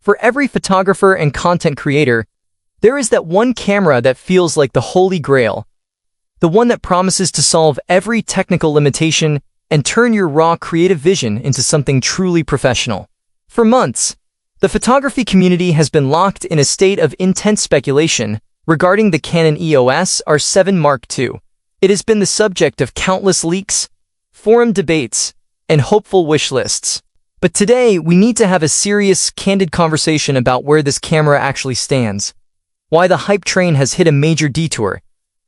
For every photographer and content creator, there is that one camera that feels like the holy grail, the one that promises to solve every technical limitation and turn your raw creative vision into something truly professional. For months, the photography community has been locked in a state of intense speculation regarding the Canon EOS R7 Mark II. It has been the subject of countless leaks, forum debates, and hopeful wish lists. But today, we need to have a serious, candid conversation about where this camera actually stands, why the hype train has hit a major detour,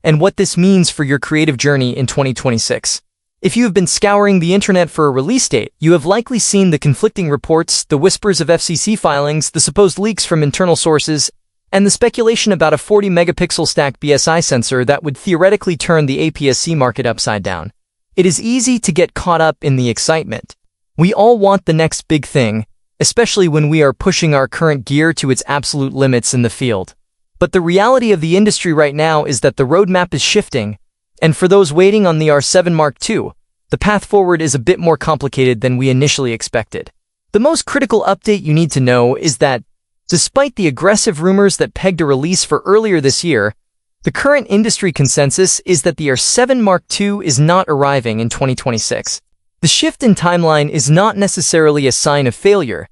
and what this means for your creative journey in 2026. If you have been scouring the internet for a release date, you have likely seen the conflicting reports, the whispers of FCC filings, the supposed leaks from internal sources, and the speculation about a 40-megapixel stacked BSI sensor that would theoretically turn the APS-C market upside down. It is easy to get caught up in the excitement. We all want the next big thing, especially when we are pushing our current gear to its absolute limits in the field. But the reality of the industry right now is that the roadmap is shifting, and for those waiting on the R7 Mark II, the path forward is a bit more complicated than we initially expected. The most critical update you need to know is that, despite the aggressive rumors that pegged a release for earlier this year, the current industry consensus is that the R7 Mark II is not arriving in 2026. The shift in timeline is not necessarily a sign of failure,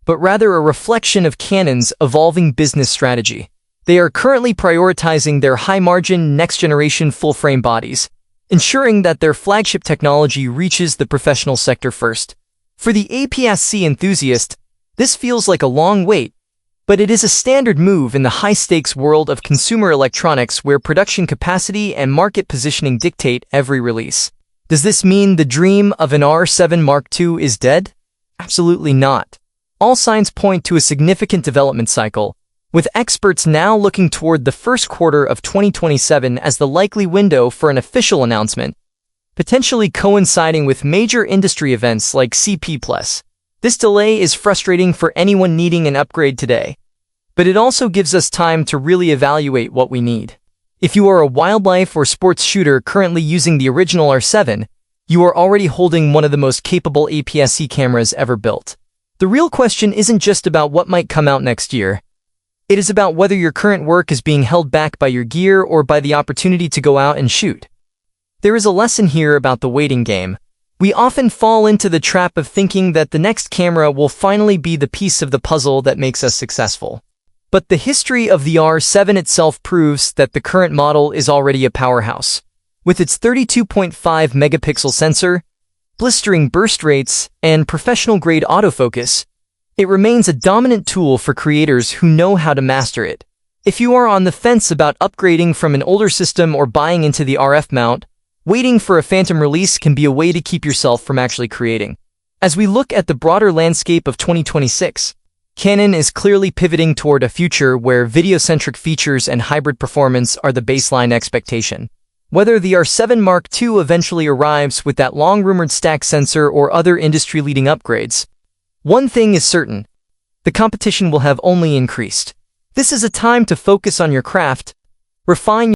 but rather a reflection of Canon's evolving business strategy. They are currently prioritizing their high-margin, next-generation full-frame bodies, ensuring that their flagship technology reaches the professional sector first. For the APS-C enthusiast, this feels like a long wait, but it is a standard move in the high-stakes world of consumer electronics where production capacity and market positioning dictate every release. Does this mean the dream of an R7 Mark II is dead? Absolutely not. All signs point to a significant development cycle, with experts now looking toward the first quarter of 2027 as the likely window for an official announcement, potentially coinciding with major industry events like CP+. This delay is frustrating for anyone needing an upgrade today, but it also gives us time to really evaluate what we need. If you are a wildlife or sports shooter currently using the original R7, you are already holding one of the most capable APS-C cameras ever built. The real question isn't just about what might come out next year. It is about whether your current work is being held back by your gear or by the opportunity to go out and shoot. There is a lesson here about the waiting game. We often fall into the trap of thinking that the next camera will finally be the piece of the puzzle that makes us successful. But the history of the R7 itself proves that the current model is already a powerhouse. With its 32.5 megapixel sensor, blistering burst rates, and professional-grade autofocus, it remains a dominant tool for creators who know how to master it. If you are on the fence about upgrading from an older system or buying into the RF mount, waiting for a phantom release can be a way to keep yourself from actually creating. As we look at the broader landscape of 2026, Canon is clearly pivoting toward a future where video-centric features and hybrid performance are the baseline expectation. Whether the R7 Mark II eventually arrives with that long-rumored stack sensor or other industry-leading upgrades, one thing is certain: the competition will have only increased. This is a time to focus on your craft, refine